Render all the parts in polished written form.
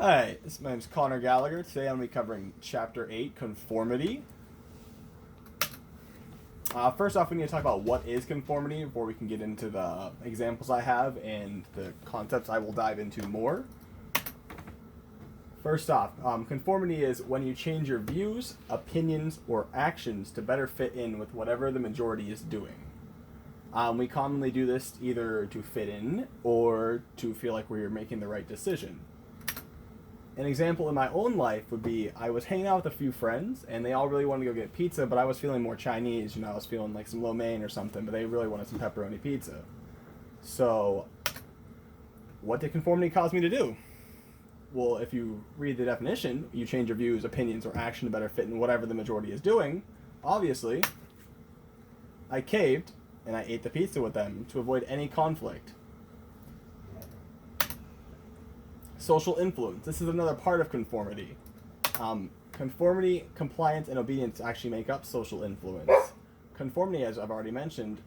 Hi, my name's Connor Gallagher. Today I'm going to be covering Chapter 8, Conformity. First off, we need to talk about what is conformity before we can get into the examples I have and the concepts I will dive into more. First off, conformity is when you change your views, opinions, or actions to better fit in with whatever the majority is doing. We commonly do this either to fit in or to feel like we're making the right decision. An example in my own life would be I was hanging out with a few friends and they all really wanted to go get pizza, but I was feeling more Chinese. I was feeling like some lo mein or something, but they really wanted some pepperoni pizza. So, what did conformity cause me to do? Well, if you read the definition, you change your views, opinions, or action to better fit in whatever the majority is doing. Obviously, I caved and I ate the pizza with them to avoid any conflict. Social influence. This is another part of conformity. Conformity, compliance, and obedience actually make up social influence. Conformity, as I've already mentioned,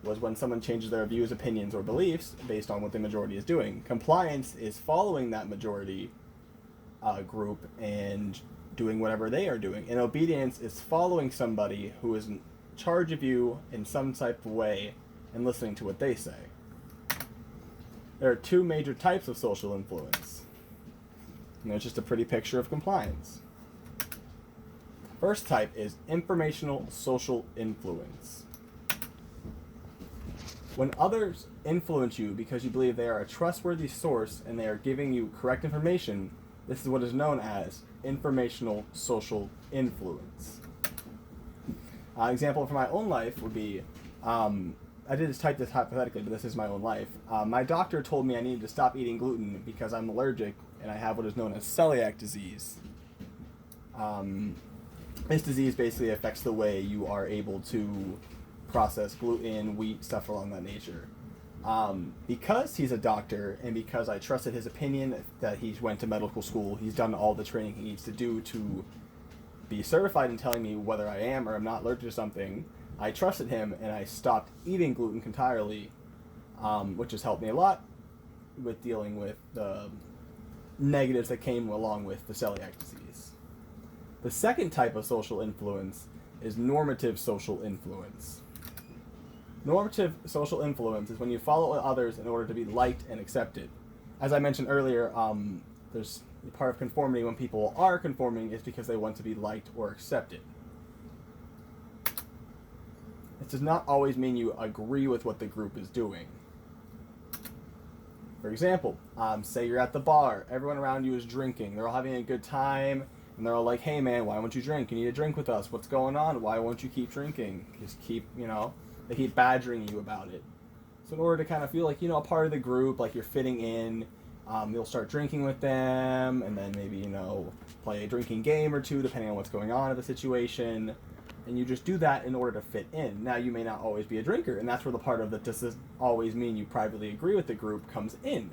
was when someone changes their views, opinions, or beliefs based on what the majority is doing. Compliance is following that majority group and doing whatever they are doing. And obedience is following somebody who is in charge of you in some type of way and listening to what they say. There are two major types of social influence. And there's just a pretty picture of compliance. First type is informational social influence. When others influence you because you believe they are a trustworthy source and they are giving you correct information, this is what is known as informational social influence. Example from my own life would be, I did just type this hypothetically, but this is my own life. My doctor told me I needed to stop eating gluten because I'm allergic and I have what is known as celiac disease. This disease basically affects the way you are able to process gluten, wheat, stuff along that nature. Because he's a doctor and because I trusted his opinion that he went to medical school, he's done all the training he needs to do to be certified in telling me whether I am or am not allergic to something, I trusted him and I stopped eating gluten entirely, which has helped me a lot with dealing with the negatives that came along with the celiac disease. The second type of social influence is normative social influence. Normative social influence is when you follow others in order to be liked and accepted. As I mentioned earlier, there's part of conformity when people are conforming is because they want to be liked or accepted. This does not always mean you agree with what the group is doing. For example, say you're at the bar, everyone around you is drinking, they're all having a good time, and they're all like, hey man, why won't you drink? You need to drink with us. What's going on? Why won't you keep drinking? Just keep, they keep badgering you about it. So in order to kind of feel like, a part of the group, like you're fitting in, you'll start drinking with them, and then maybe, play a drinking game or two, depending on what's going on in the situation. And you just do that in order to fit in. Now, you may not always be a drinker, and that's where the part of that does always mean you privately agree with the group comes in.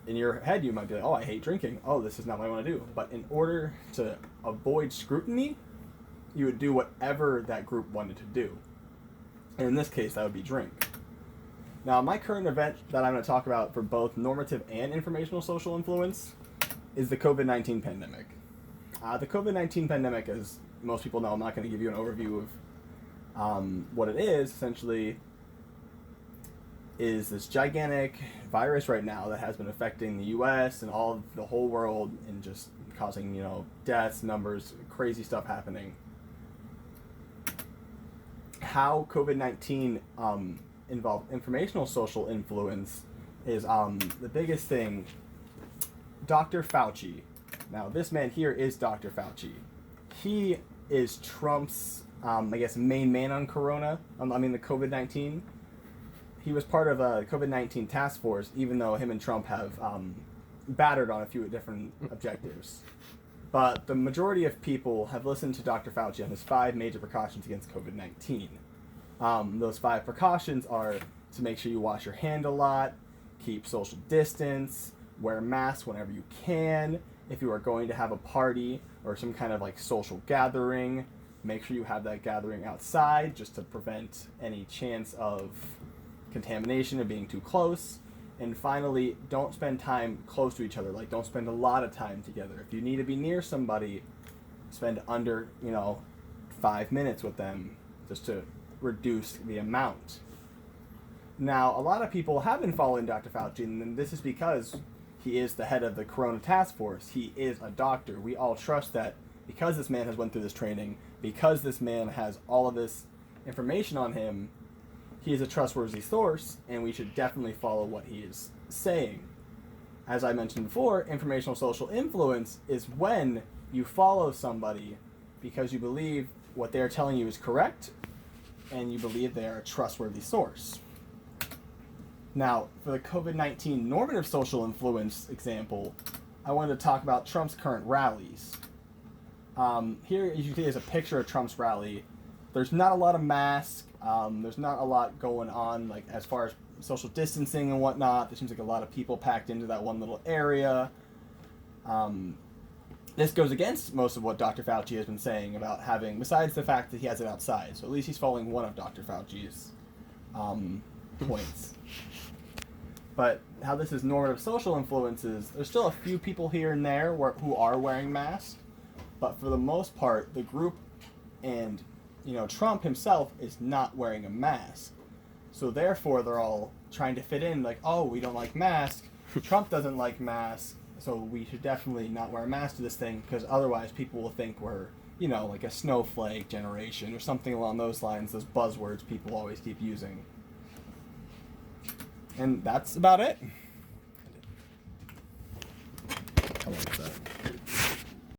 In your head, you might be like, oh, I hate drinking. Oh, this is not what I want to do. But in order to avoid scrutiny, you would do whatever that group wanted to do. And in this case, that would be drink. Now, my current event that I'm going to talk about for both normative and informational social influence is the COVID-19 pandemic. The COVID-19 pandemic, as most people know, I'm not going to give you an overview of what it is. Essentially, is this gigantic virus right now that has been affecting the U.S. and all of the whole world and just causing, deaths, numbers, crazy stuff happening. How COVID-19 involved informational social influence is the biggest thing. Dr. Fauci. Now, this man here is Dr. Fauci. He is Trump's, main man on the COVID-19. He was part of a COVID-19 task force, even though him and Trump have battered on a few different objectives. But the majority of people have listened to Dr. Fauci on his 5 major precautions against COVID-19. Those 5 precautions are to make sure you wash your hand a lot, keep social distance, wear masks whenever you can. If you are going to have a party or some kind of social gathering, make sure you have that gathering outside just to prevent any chance of contamination or being too close. And finally, don't spend time close to each other. Like, don't spend a lot of time together. If you need to be near somebody, spend under, 5 minutes with them just to reduce the amount. Now, a lot of people have been following Dr. Fauci, and this is because he is the head of the Corona Task Force. He is a doctor. We all trust that because this man has went through this training, because this man has all of this information on him, he is a trustworthy source, and we should definitely follow what he is saying. As I mentioned before, informational social influence is when you follow somebody because you believe what they're telling you is correct, and you believe they are a trustworthy source. Now, for the COVID-19 normative social influence example, I wanted to talk about Trump's current rallies. Here, as you can see, is a picture of Trump's rally. There's not a lot of masks. There's not a lot going on, like as far as social distancing and whatnot. There seems like a lot of people packed into that one little area. This goes against most of what Dr. Fauci has been saying about having, besides the fact that he has it outside. So at least he's following one of Dr. Fauci's points. But how this is normative social influences, there's still a few people here and there who are wearing masks. But for the most part, the group and Trump himself is not wearing a mask. So therefore, they're all trying to fit in, like, oh, we don't like masks. Trump doesn't like masks, so we should definitely not wear a mask to this thing, because otherwise people will think we're, like a snowflake generation or something along those lines, those buzzwords people always keep using. And that's about it. How long is that?